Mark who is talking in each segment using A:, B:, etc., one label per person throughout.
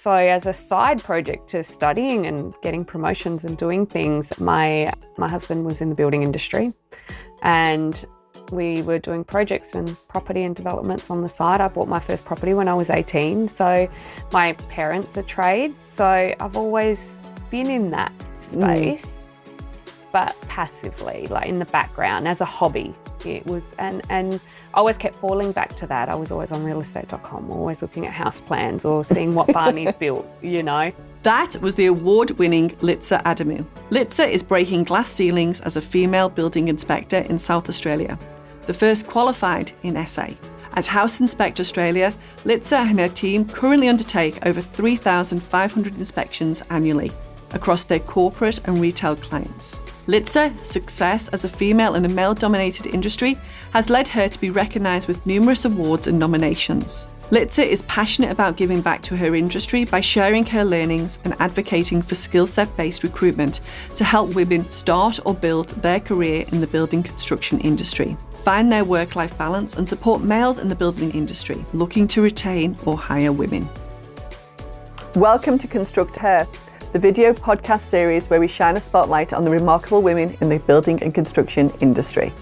A: So as a side project to studying and getting promotions and doing things, my husband was in the building industry, and we were doing projects and property and developments on the side. I bought my first property when I was 18. So my parents are trades. So I've always been in that space, but passively, like in the background as a hobby. It was, and I always kept falling back to that. I was always on realestate.com, always looking at house plans or seeing what Barney's built, you know.
B: That was the award-winning Litsa Adamou. Litsa is breaking glass ceilings as a female building inspector in South Australia, the first qualified in SA. At House Inspect Australia, Litsa and her team currently undertake over 3,500 inspections annually across their corporate and retail clients. Litsa's success as a female in a male-dominated industry has led her to be recognised with numerous awards and nominations. Litsa is passionate about giving back to her industry by sharing her learnings and advocating for skill set-based recruitment to help women start or build their career in the building construction industry, find their work-life balance and support males in the building industry looking to retain or hire women. Welcome to ConstructHER, the video podcast series where we shine a spotlight on the remarkable women in the building and construction industry.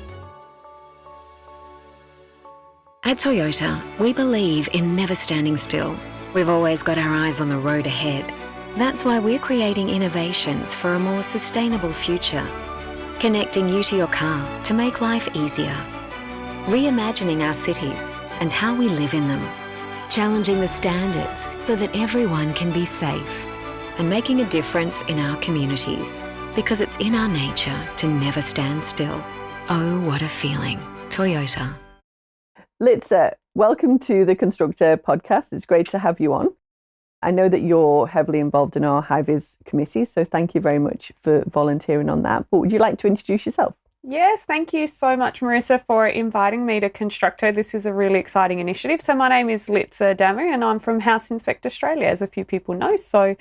C: At Toyota, we believe in never standing still. We've always got our eyes on the road ahead. That's why we're creating innovations for a more sustainable future, connecting you to your car to make life easier, reimagining our cities and how we live in them, challenging the standards so that everyone can be safe, and making a difference in our communities, because it's in our nature to never stand still. Oh, what a feeling. Toyota.
B: Litsa, welcome to the ConstructHER podcast. It's great to have you on. I know that you're heavily involved in our high-vis committee, so thank you very much for volunteering on that. But would you like to introduce yourself?
A: Yes, thank you so much, Marissa, for inviting me to ConstructHER. This is a really exciting initiative. So my name is Litsa Adamou and I'm from House Inspect Australia, as a few people know. So,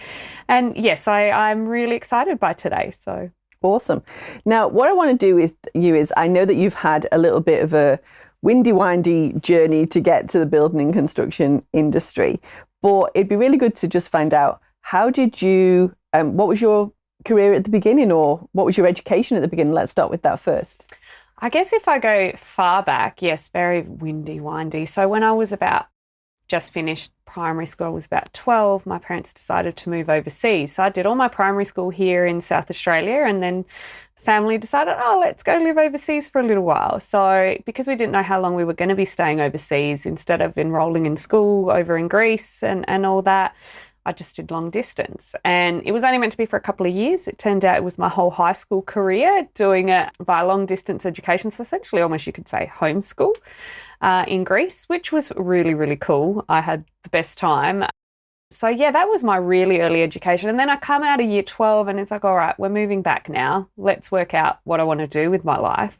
A: and yes, I'm really excited by today. So
B: awesome. Now, what I want to do with you is, I know that you've had a little bit of a windy journey to get to the building and construction industry, but it'd be really good to just find out, how did you, what was your career at the beginning, or what was your education at the beginning? Let's start with that first.
A: I guess if I go far back, yes, very windy. So when I was just finished primary school, I was about 12, my parents decided to move overseas. So I did all my primary school here in South Australia, and then the family decided, let's go live overseas for a little while. So because we didn't know how long we were going to be staying overseas, instead of enrolling in school over in Greece and all that, I just did long distance, and it was only meant to be for a couple of years. It turned out it was my whole high school career doing it by long distance education. So essentially almost you could say homeschool in Greece, which was really, really cool. I had the best time. So yeah, that was my really early education. And then I come out of year 12 and it's like, all right, we're moving back now. Let's work out what I want to do with my life.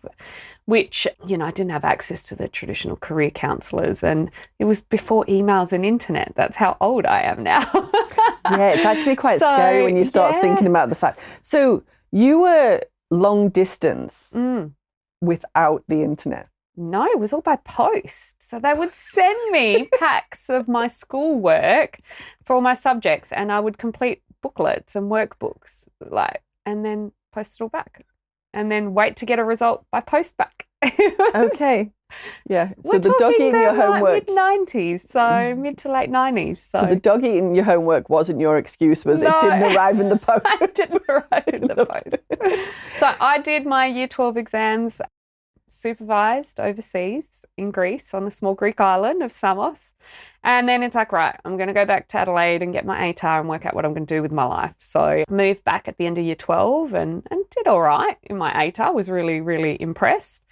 A: Which, you know, I didn't have access to the traditional career counsellors, and it was before emails and internet. That's how old I am now.
B: Yeah, it's actually quite scary when you start thinking about the fact. So you were long distance without the internet?
A: No, it was all by post. So they would send me packs of my schoolwork for all my subjects, and I would complete booklets and workbooks, and then post it all back. And then wait to get a result by post back.
B: Okay. Yeah. So
A: we're
B: the dog eating your homework.
A: Mid-90s, so mid to late 90s.
B: So the dog eating your homework wasn't your excuse, was it? It didn't arrive in the post.
A: It didn't arrive in the post. So I did my year 12 exams supervised overseas in Greece on the small Greek island of Samos. And then it's like, right, I'm going to go back to Adelaide and get my ATAR and work out what I'm going to do with my life. So I moved back at the end of year 12 and did all right in my ATAR, was really, really impressed.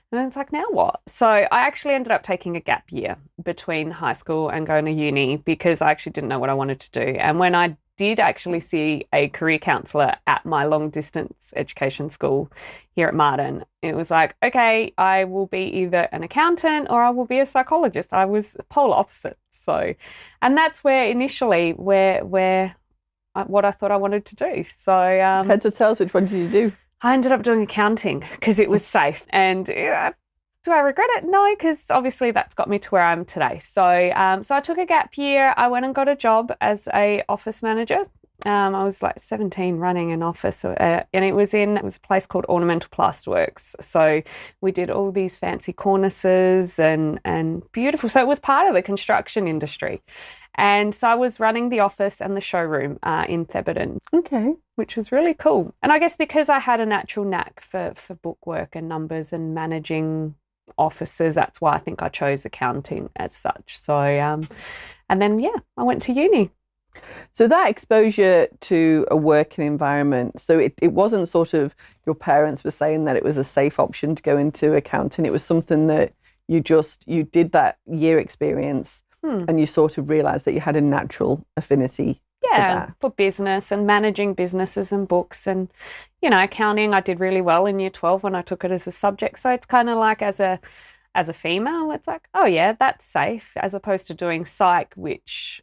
A: And then it's like, now what? So I actually ended up taking a gap year between high school and going to uni because I actually didn't know what I wanted to do. And when I did actually see a career counsellor at my long distance education school here at Martin, it was like, okay, I will be either an accountant or I will be a psychologist. I was polar opposite. So, and that's where initially what I thought I wanted to do. So
B: heads or tails, which one did you do?
A: I ended up doing accounting because it was safe, and do I regret it? No, because obviously that's got me to where I am today. So, so I took a gap year. I went and got a job as a office manager. I was like 17 running an office, and it was a place called Ornamental Plasterworks. So we did all these fancy cornices and beautiful. So it was part of the construction industry. And so I was running the office and the showroom in Theberton.
B: Okay.
A: Which was really cool. And I guess because I had a natural knack for bookwork and numbers and managing offices, that's why I think I chose accounting as such. So, and then, I went to uni.
B: So that exposure to a working environment, so it wasn't sort of your parents were saying that it was a safe option to go into accounting. It was something that you did that year experience and you sort of realised that you had a natural affinity for
A: business and managing businesses and books. And, accounting, I did really well in year 12 when I took it as a subject. So it's kind of like as a female, it's like, oh yeah, that's safe, as opposed to doing psych, which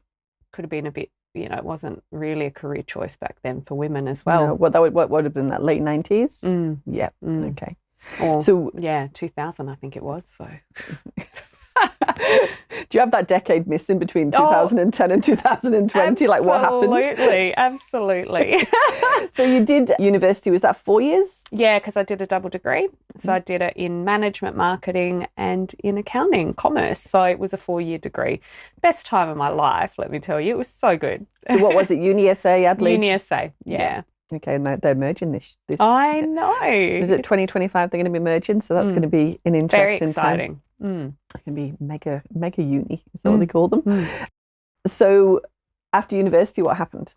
A: could have been a bit, it wasn't really a career choice back then for women as well.
B: No, what would have been that, late 90s? Yeah. Okay.
A: Or, so 2000, I think it was. So
B: do you have that decade missing between 2010 and 2020? Like what happened?
A: Absolutely.
B: So you did university, was that 4 years?
A: Yeah, because I did a double degree. So I did it in management, marketing and in accounting, commerce. So it was a 4-year degree. Best time of my life, let me tell you. It was so good.
B: So what was it, Uni SA, Adelaide?
A: Uni SA, yeah.
B: Okay, and they're merging this.
A: I know.
B: Is it 2025 they're going to be merging? So that's going to be an interesting
A: very exciting
B: time. It can be mega uni, is that what they call them? So after university, what happened?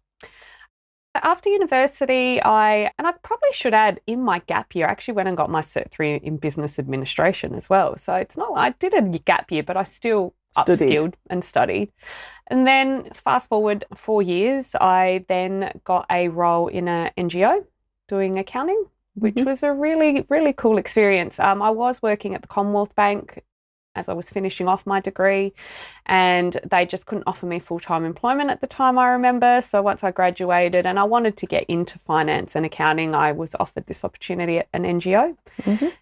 A: After university, I probably should add, in my gap year, I actually went and got my Cert 3 in business administration as well. So it's not, I did a gap year, but I still upskilled and studied. And then fast forward 4 years, I then got a role in an NGO doing accounting, which was a really, really cool experience. I was working at the Commonwealth Bank as I was finishing off my degree, and they just couldn't offer me full-time employment at the time, I remember. So once I graduated and I wanted to get into finance and accounting, I was offered this opportunity at an NGO.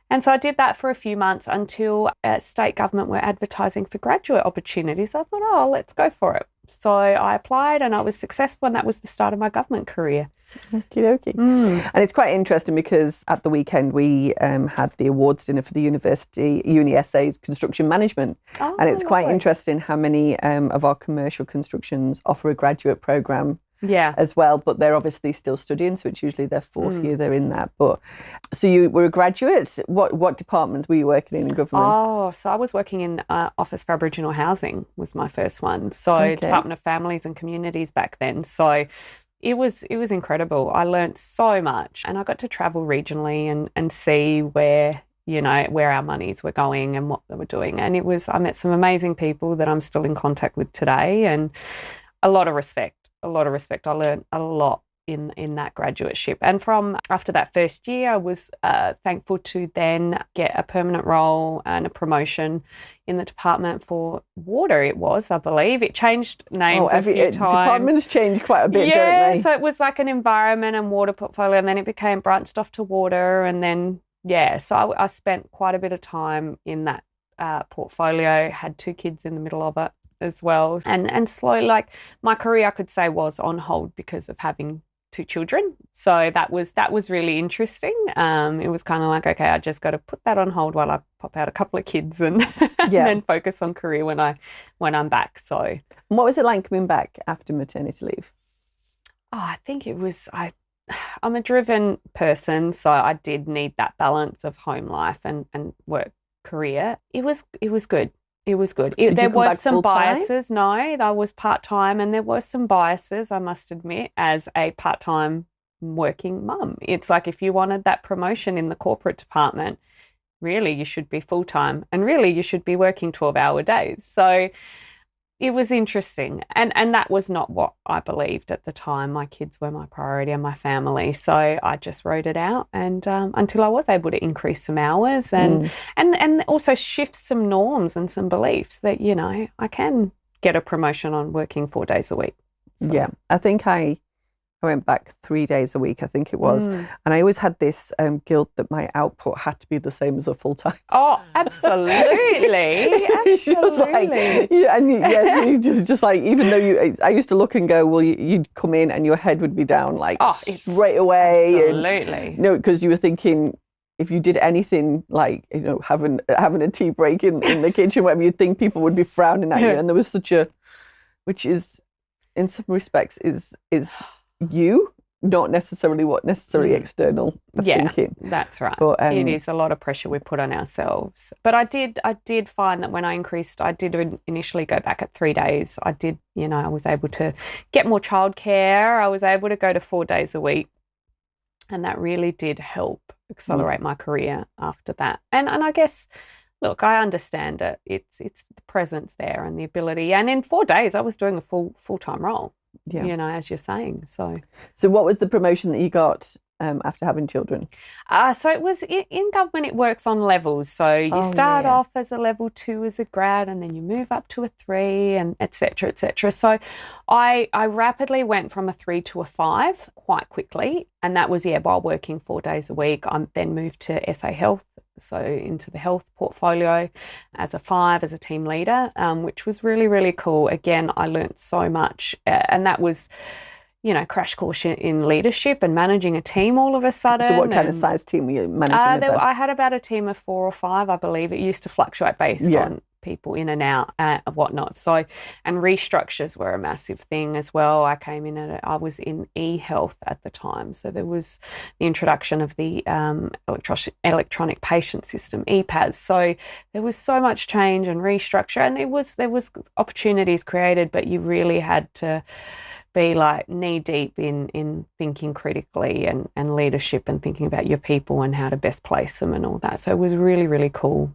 A: And so I did that for a few months until state government were advertising for graduate opportunities. I thought, oh, let's go for it. So I applied and I was successful, and that was the start of my government career.
B: Okie dokie. And it's quite interesting because at the weekend we had the awards dinner for the Uni SA's construction management. And it's quite interesting how many of our commercial constructions offer a graduate programme as well, but they're obviously still studying, so it's usually their fourth year they're in that. But so you were a graduate. What departments were you working in government?
A: Oh, so I was working in Office for Aboriginal Housing was my first one. So Department of Families and Communities back then. So it was incredible. I learnt so much, and I got to travel regionally and see where our monies were going and what they were doing. And I met some amazing people that I'm still in contact with today, and a lot of respect. I learned a lot in that graduateship. And from after that first year, I was thankful to then get a permanent role and a promotion in the Department for Water. It was, I believe. It changed names a few times.
B: Departments change quite a bit, don't they?
A: So it was like an environment and water portfolio, and then it became branched off to water, and then, so I spent quite a bit of time in that portfolio, had 2 kids in the middle of it as well. And slowly, like, my career, I could say, was on hold because of having 2 children. So that was really interesting. It was kind of like, okay, I just got to put that on hold while I pop out a couple of kids and, and then focus on career when I'm back. So,
B: and what was it like coming back after maternity leave?
A: Oh, I think it was I'm a driven person, so I did need that balance of home life and work career. It was good. It was good. There was some biases. No, I was part-time, and there were some biases, I must admit, as a part-time working mum. It's like, if you wanted that promotion in the corporate department, really you should be full-time, and really you should be working 12-hour days. So it was interesting. And that was not what I believed at the time. My kids were my priority and my family. So I just wrote it out, and until I was able to increase some hours and also shift some norms and some beliefs that, I can get a promotion on working 4 days a week. So.
B: Yeah, I think I I went back 3 days a week, I think it was. And I always had this guilt that my output had to be the same as a full-time.
A: Oh, absolutely. Absolutely.
B: Yeah, and yes, you just like, even though I used to look and go, well, you'd come in and your head would be down like straight away.
A: Absolutely.
B: And, because you were thinking, if you did anything like, having a tea break in the kitchen, whatever, you'd think people would be frowning at you. And there was which is, in some respects, is you, not necessarily what external are thinking.
A: That's right.
B: But,
A: it is a lot of pressure we put on ourselves. But I did find that when I increased, I did initially go back at 3 days. I did, I was able to get more childcare. I was able to go to 4 days a week. And that really did help accelerate my career after that. And I guess, look, I understand it. It's the presence there and the ability. And in 4 days, I was doing a full-time role. Yeah. As you're saying. So
B: what was the promotion that you got after having children?
A: So it was in government, it works on levels. So you start off as a level 2 as a grad, and then you move up to a 3, and et cetera, et cetera. So I rapidly went from a 3 to a 5 quite quickly. And that was, while working 4 days a week. I then moved to SA Health, so into the health portfolio as a 5, as a team leader, which was really, really cool. Again, I learned so much, and that was, crash course in leadership and managing a team all of a sudden.
B: So what kind of size team were you managing?
A: I had about a team of 4 or 5, I believe. It used to fluctuate based on people in and out and whatnot. So, and restructures were a massive thing as well. I was in e-health at the time. So there was the introduction of the electronic patient system, EPAS. So there was so much change and restructure, and there was opportunities created, but you really had to be like knee deep in thinking critically and leadership and thinking about your people and how to best place them and all that. So it was really, really cool.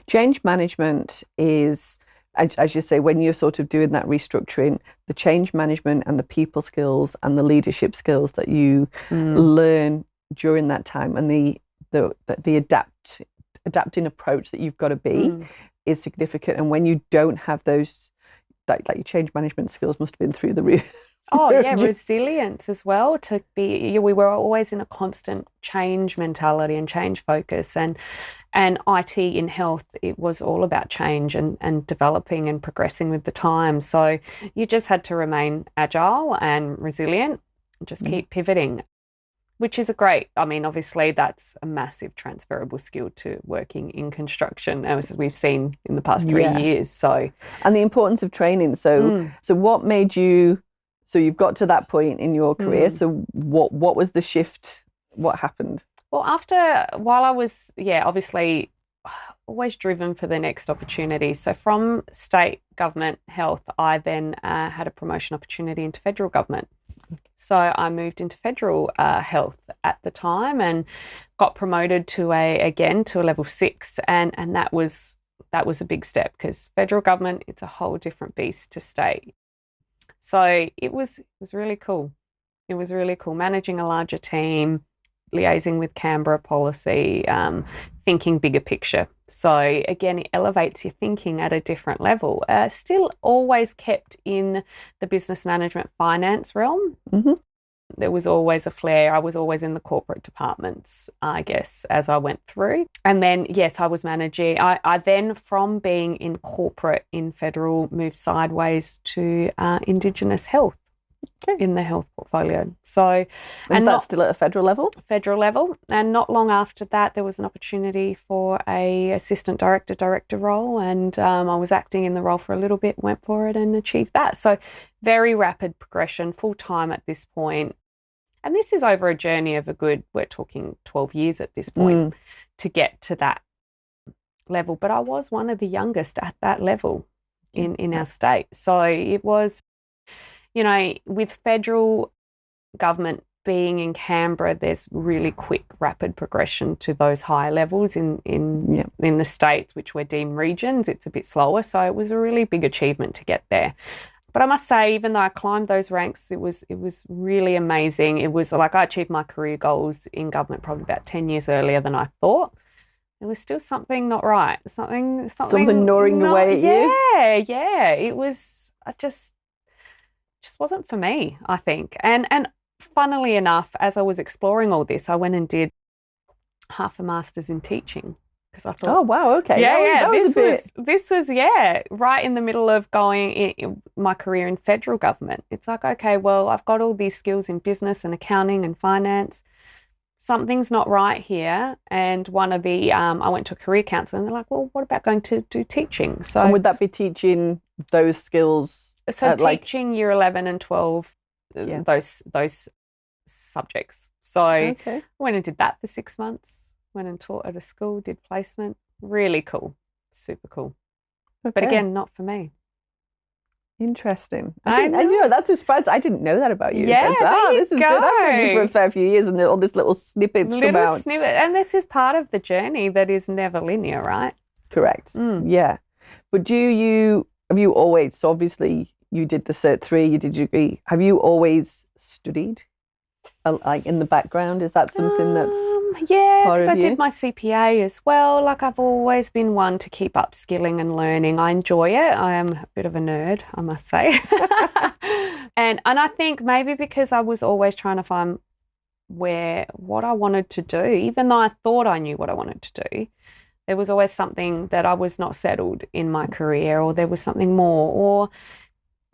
B: Change management is, as you say, when you're sort of doing that restructuring, the change management and the people skills and the leadership skills that you learn during that time, and the adapting approach that you've got to be is significant. And when you don't have those, like your change management skills must have been through the roof.
A: Resilience as well. We were always in a constant change mentality and change focus, and IT in health, it was all about change and developing and progressing with the times. So you just had to remain agile and resilient and just keep pivoting, which is obviously that's a massive transferable skill to working in construction, as we've seen in the past 3 years. So,
B: and the importance of training. So what made you, so you've got to that point in your career. So what was the shift? What happened?
A: Well, while I was, obviously always driven for the next opportunity. So from state government health, I then had a promotion opportunity into federal government. So I moved into federal health at the time and got promoted to a level 6, and that was a big step, because federal government, it's a whole different beast to state. So it was really cool. It was really cool managing a larger team, liaising with Canberra policy, thinking bigger picture. So again, it elevates your thinking at a different level. Still always kept in the business management finance realm. There was always a flair. I was always in the corporate departments, I guess, as I went through. And then, yes, I was managing. I then, from being in corporate in federal, moved sideways to Indigenous health. In the health portfolio. So,
B: and that's still at a federal level?
A: Federal level. And not long after that, there was an opportunity for a assistant director role, and I was acting in the role for a little bit, went for it and achieved that. So very rapid progression, full time at this point. And this is over a journey of we're talking 12 years at this point to get to that level. But I was one of the youngest at that level in our state. So it was, with federal government being in Canberra, there's really quick, rapid progression to those higher levels. In the states, which were deemed regions, it's a bit slower. So it was a really big achievement to get there. But I must say, even though I climbed those ranks, it was really amazing. It was like I achieved my career goals in government probably about 10 years earlier than I thought. There was still something not right. Something
B: gnawing away at you.
A: Yeah. It was. just wasn't for me, I think. And funnily enough, as I was exploring all this, I went and did half a master's in teaching because I thought,
B: Oh, wow. Okay.
A: This was right in the middle of going in my career in federal government. It's like, okay, well, I've got all these skills in business and accounting and finance. Something's not right here. And one of the, I went to a career counsellor and they're like, well, what about going to do teaching? So,
B: and would that be teaching those skills?
A: So teaching year 11 and 12, those subjects. So I went and did that for 6 months. Went and taught at a school, did placement. Really cool. Super cool. Okay. But again, not for me.
B: Interesting. I know. That's a surprise. I didn't know that about you.
A: Yeah,
B: this is good. I've known you for a fair few years and all these little snippets come out.
A: And this is part of the journey that is never linear, right?
B: Correct. Yeah. But have you always, so obviously you did the Cert 3, you did your degree. Have you always studied? Like in the background, is that something that's
A: because I did my CPA as well. Like I've always been one to keep upskilling and learning. I enjoy it. I am a bit of a nerd, I must say. and I think maybe because I was always trying to find what I wanted to do, even though I thought I knew what I wanted to do, there was always something that I was not settled in my career, or there was something more, or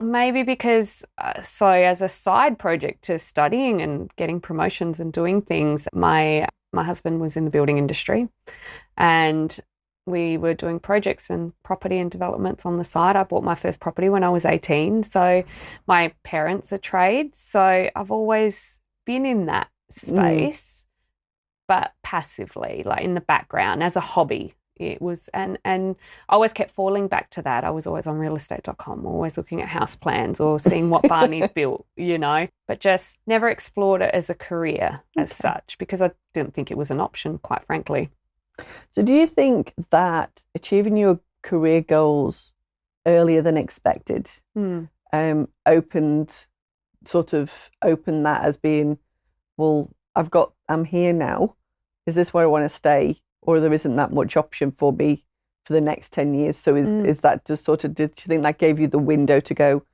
A: maybe because, as a side project to studying and getting promotions and doing things, my husband was in the building industry and we were doing projects and property and developments on the side. I bought my first property when I was 18. So my parents are trades. So I've always been in that space, but passively, like in the background as a hobby. It was, and I always kept falling back to that. I was always on realestate.com, always looking at house plans or seeing what Barney's built, but just never explored it as a career as such, because I didn't think it was an option, quite frankly.
B: So do you think that achieving your career goals earlier than expected opened that as being, well, I'm here now. Is this where I want to stay? Or there isn't that much option for me for the next 10 years. So is that just did you think that gave you the window to go,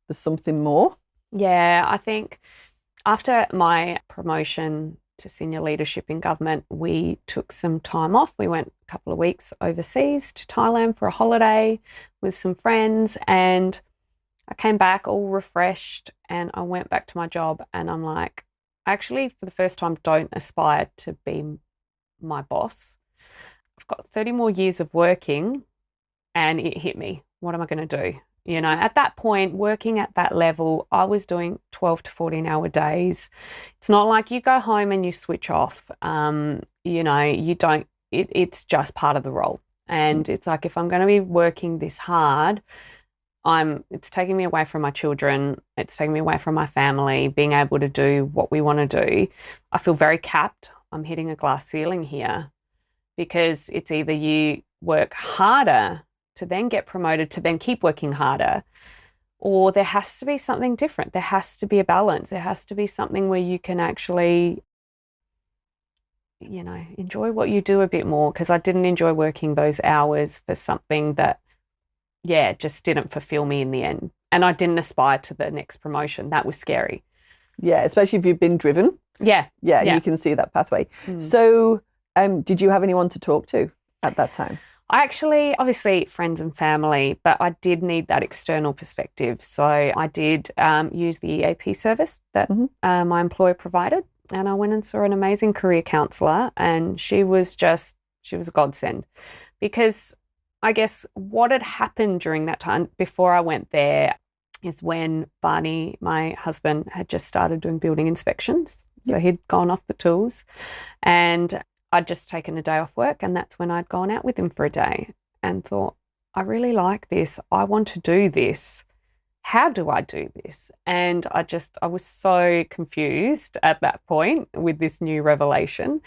B: there's something more?
A: Yeah, I think after my promotion to senior leadership in government, we took some time off. We went a couple of weeks overseas to Thailand for a holiday with some friends, and I came back all refreshed, and I went back to my job, and I'm like, actually, for the first time, don't aspire to be my boss. I've got 30 more years of working, and it hit me. What am I going to do? At that point, working at that level, I was doing 12 to 14-hour days. It's not like you go home and you switch off. You don't, it's just part of the role. And it's like, if I'm going to be working this hard, it's taking me away from my children. It's taking me away from my family, being able to do what we want to do. I feel very capped. I'm hitting a glass ceiling here, because it's either you work harder to then get promoted, to then keep working harder, or there has to be something different. There has to be a balance. There has to be something where you can actually, enjoy what you do a bit more, because I didn't enjoy working those hours for something that, just didn't fulfill me in the end. And I didn't aspire to the next promotion. That was scary.
B: Yeah, especially if you've been driven. Yeah, you can see that pathway. So did you have anyone to talk to at that time?
A: I actually, obviously friends and family, but I did need that external perspective. So I did use the EAP service that my employer provided, and I went and saw an amazing career counsellor, and she was a godsend, because I guess what had happened during that time before I went there is when Barney, my husband, had just started doing building inspections. So he'd gone off the tools, and I'd just taken a day off work, and that's when I'd gone out with him for a day and thought, I really like this. I want to do this. How do I do this? And I was so confused at that point with this new revelation.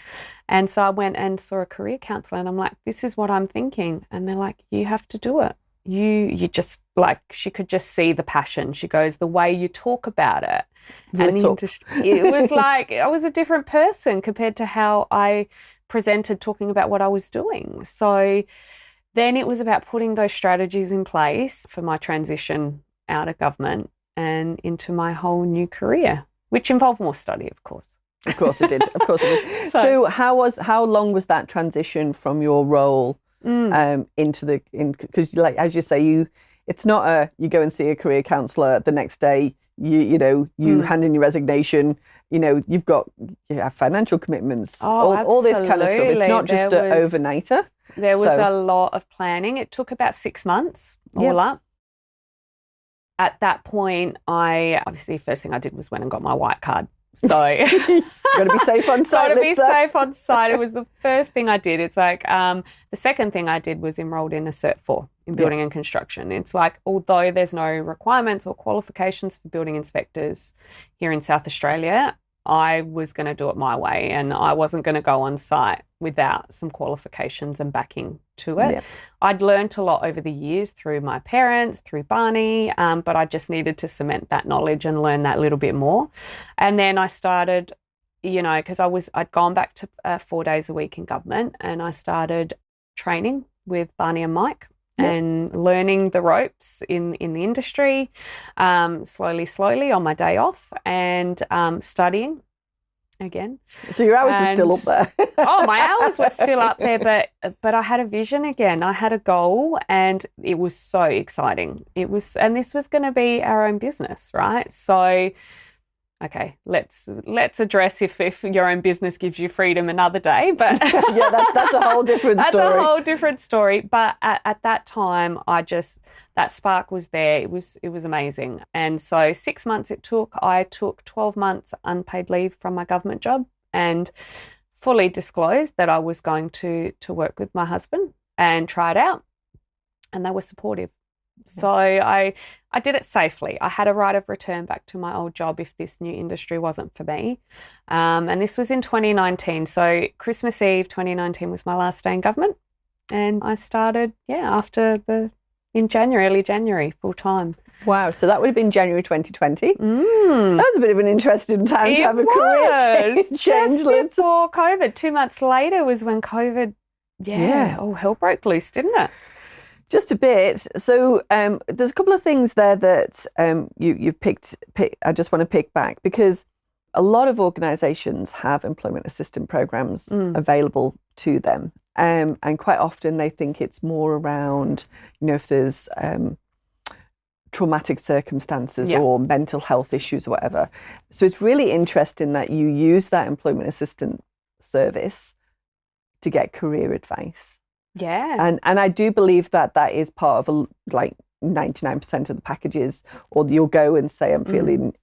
A: And so I went and saw a career counsellor, and I'm like, this is what I'm thinking. And they're like, you have to do it. You just, like, she could just see the passion. She goes, the way you talk about it. And it was like, I was a different person compared to how I presented talking about what I was doing. So then it was about putting those strategies in place for my transition out of government. and into my whole new career, which involved more study, of course.
B: Of course it did. Of course it did. So how long was that transition from your role into because like as you say, it's not you go and see a career counsellor the next day, you hand in your resignation, you have financial commitments, all this kind of stuff. It's not just an overnighter.
A: There was a lot of planning. It took about 6 months all up. At that point, obviously the first thing I did was went and got my white card. So
B: got to be safe on site.
A: Got to be safe on site. It was the first thing I did. It's like the second thing I did was enrolled in a Cert 4 in building and construction. It's like, although there's no requirements or qualifications for building inspectors here in South Australia, I was going to do it my way, and I wasn't going to go on site without some qualifications and backing to it. Yep. I'd learnt a lot over the years through my parents, through Barney, but I just needed to cement that knowledge and learn that little bit more. And then I started, because I'd gone back to 4 days a week in government, and I started training with Barney and Mike. And learning the ropes in the industry, slowly on my day off, and studying again.
B: So your hours were still up there.
A: My hours were still up there, but I had a vision again. I had a goal, and it was so exciting. And this was going to be our own business, right? So, okay, let's address if your own business gives you freedom another day. But
B: that's a whole different story.
A: That's a whole different story. But at that time, that spark was there. It was amazing. And so 6 months it took. I took 12 months unpaid leave from my government job and fully disclosed that I was going to work with my husband and try it out. And they were supportive. So I did it safely. I had a right of return back to my old job if this new industry wasn't for me. And this was in 2019. So Christmas Eve 2019 was my last day in government. And I started, in early January, full time.
B: Wow. So that would have been January 2020. That was a bit of an interesting time to have a career change.
A: Just before COVID. 2 months later was when COVID, all hell broke loose, didn't it?
B: Just a bit. So there's a couple of things there that you picked. I just want to pick back because a lot of organisations have employment assistance programs available to them, and quite often they think it's more around, if there's traumatic circumstances or mental health issues or whatever. So it's really interesting that you use that employment assistance service to get career advice.
A: Yeah.
B: And I do believe that is part of 99% of the packages, or you'll go and say, I'm feeling,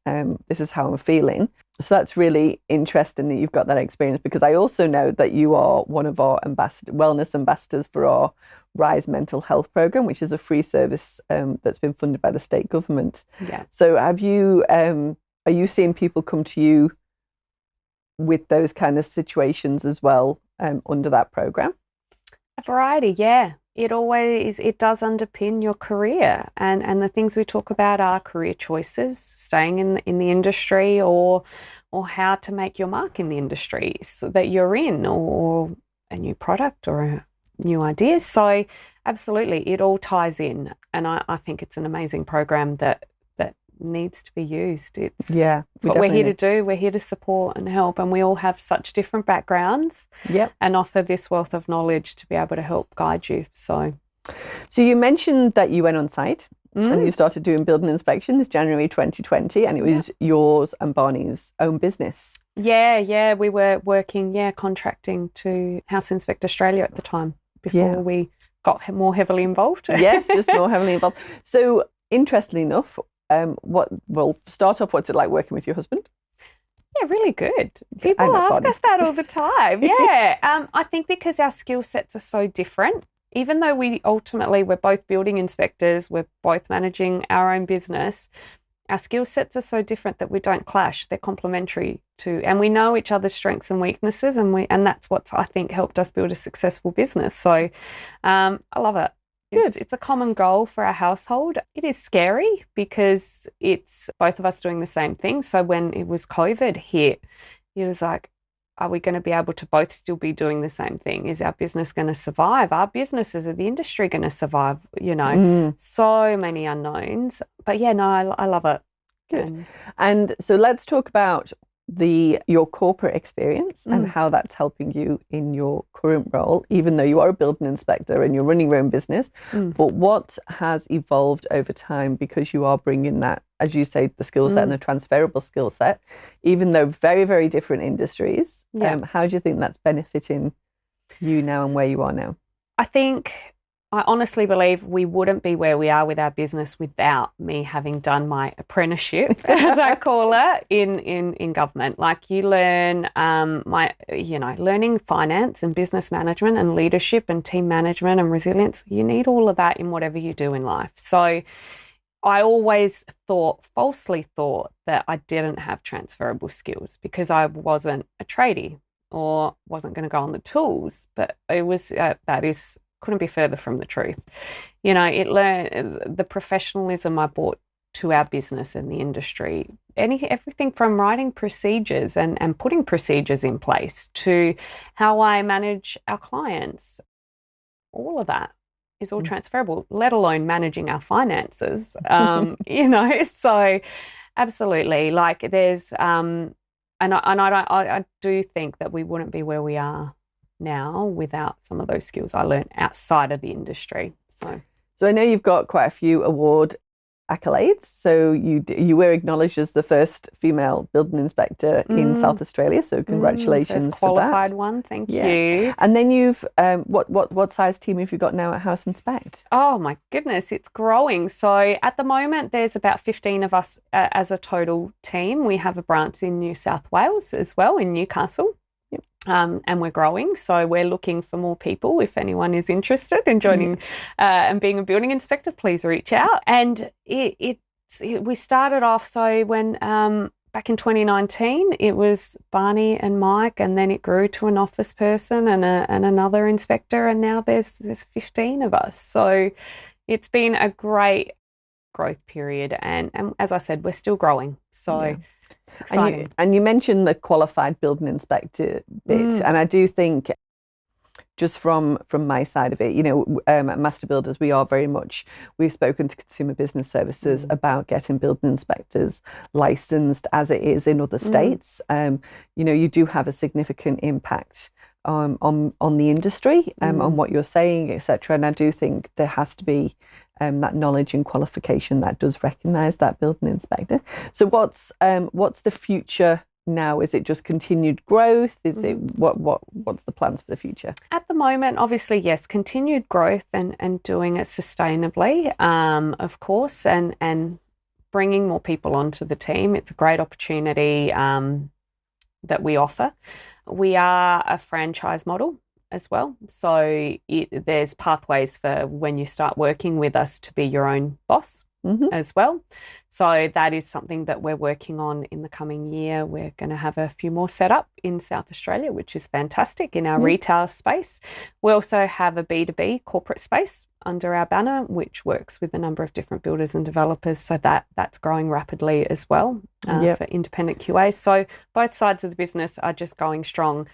B: this is how I'm feeling. So that's really interesting that you've got that experience, because I also know that you are one of our wellness ambassadors for our Rise Mental Health Programme, which is a free service that's been funded by the state government.
A: Yeah.
B: So are you seeing people come to you with those kind of situations as well under that programme?
A: A variety, yeah. It does underpin your career, and the things we talk about are career choices, staying in the industry, or how to make your mark in the industry so that you're in, or a new product or a new idea. So absolutely, it all ties in, and I think it's an amazing program that needs to be used. It's what we're here to do. We're here to support and help, and we all have such different backgrounds and offer this wealth of knowledge to be able to help guide you. So
B: you mentioned that you went on site and you started doing building inspections January 2020, and it was yours and Barney's own business. Yeah, we were working, contracting to House Inspect Australia at the time before we got more heavily involved. Yes, just more heavily involved. So interestingly enough, start off, what's it like working with your husband?
A: Yeah, really good. People ask us that all the time. Yeah. I think because our skill sets are so different, even though we're both building inspectors, we're both managing our own business, our skill sets are so different that we don't clash. They're complementary and we know each other's strengths and weaknesses, and that's what's, I think, helped us build a successful business. So I love it. Good. It's a common goal for our household. It is scary because it's both of us doing the same thing. So when it was COVID hit, it was like, are we going to be able to both still be doing the same thing? Is our business going to survive? Our businesses, are the industry going to survive? So many unknowns. But I love it.
B: Good. And so let's talk about your corporate experience and how that's helping you in your current role, even though you are a building inspector and you're running your own business. But what has evolved over time, because you are bringing that, as you say, the skill set and the transferable skill set, even though very, very different industries. How do you think that's benefiting you now and where you are now?
A: I honestly believe we wouldn't be where we are with our business without me having done my apprenticeship, as I call it, in government. Like, you learn learning finance and business management and leadership and team management and resilience. You need all of that in whatever you do in life. So I always falsely thought that I didn't have transferable skills because I wasn't a tradie or wasn't going to go on the tools. But it was couldn't be further from the truth. The professionalism I brought to our business and the industry, everything from writing procedures and putting procedures in place to how I manage our clients, all of that is all transferable, let alone managing our finances. So absolutely, like there's, I do think that we wouldn't be where we are now without some of those skills I learned outside of the industry. So
B: I know you've got quite a few award accolades. So you were acknowledged as the first female building inspector in South Australia. So congratulations
A: first qualified
B: for that.
A: one. Thank you.
B: And then you've what size team have you got now at House Inspect?
A: Oh my goodness, it's growing. So at the moment, there's about 15 of us as a total team. We have a branch in New South Wales as well, in Newcastle. And we're growing, so we're looking for more people. If anyone is interested in joining and being a building inspector, please reach out. And we started off, so when back in 2019, it was Barney and Mike, and then it grew to an office person and another inspector, and now there's 15 of us. So it's been a great growth period, and as I said, we're still growing. So it's exciting.
B: And you mentioned the qualified building inspector bit, and I do think, just from my side of it, at Master Builders, we've spoken to Consumer Business Services about getting building inspectors licensed as it is in other states. You do have a significant impact on the industry, on what you're saying, etc. And I do think there has to be that knowledge and qualification that does recognise that building inspector. So what's the future now? Is it just continued growth? Is it what's the plans for the future?
A: At the moment, obviously, yes, continued growth and doing it sustainably, of course, and bringing more people onto the team. It's a great opportunity that we offer. We are a franchise model as well. So there's pathways for when you start working with us to be your own boss as well. So that is something that we're working on in the coming year. We're going to have a few more set up in South Australia, which is fantastic, in our retail space. We also have a B2B corporate space under our banner, which works with a number of different builders and developers. So that's growing rapidly as well for independent QA. So both sides of the business are just going strong.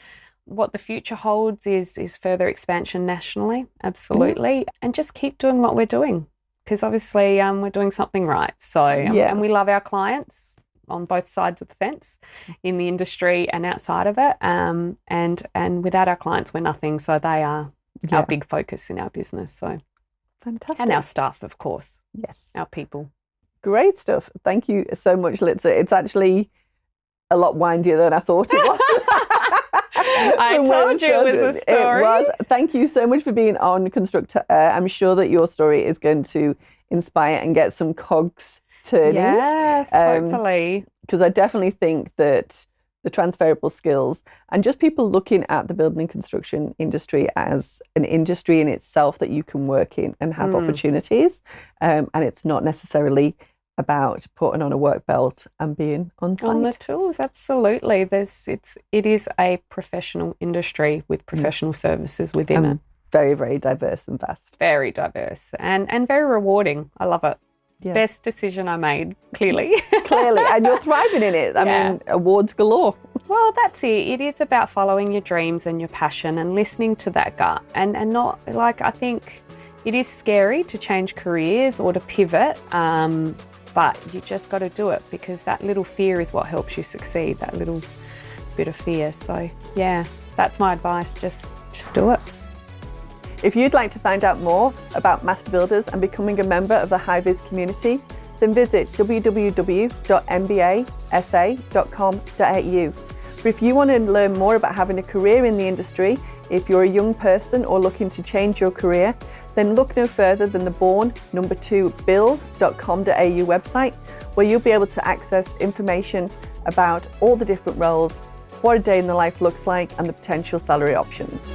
A: What the future holds is further expansion nationally, absolutely, and just keep doing what we're doing, because obviously we're doing something right. So and we love our clients on both sides of the fence, in the industry and outside of it. And without our clients, we're nothing. So they are our big focus in our business. So
B: fantastic.
A: And our staff, of course.
B: Yes,
A: our people.
B: Great stuff. Thank you so much, Litsa. It's actually a lot windier than I thought it was.
A: I told you it was a story. It was.
B: Thank you so much for being on ConstructHER. I'm sure that your story is going to inspire and get some cogs turning.
A: Yeah, hopefully.
B: Because I definitely think that the transferable skills and just people looking at the building and construction industry as an industry in itself that you can work in and have opportunities. And it's not necessarily about putting on a work belt and being on site.
A: On the tools, absolutely. It is a professional industry with professional services within it.
B: Very, very diverse and vast.
A: Very diverse and very rewarding. I love it. Yeah. Best decision I made, clearly.
B: Clearly, and you're thriving in it. I mean, awards galore.
A: Well, that's it. It is about following your dreams and your passion and listening to that gut. And not, like, I think it is scary to change careers or to pivot. but you just got to do it, because that little fear is what helps you succeed, that little bit of fear. So yeah, that's my advice, just do it.
B: If you'd like to find out more about Master Builders and becoming a member of the High-Vis community, then visit www.mbasa.com.au. But if you want to learn more about having a career in the industry, if you're a young person or looking to change your career, then look no further than the born2build.com.au website, where you'll be able to access information about all the different roles, what a day in the life looks like, and the potential salary options.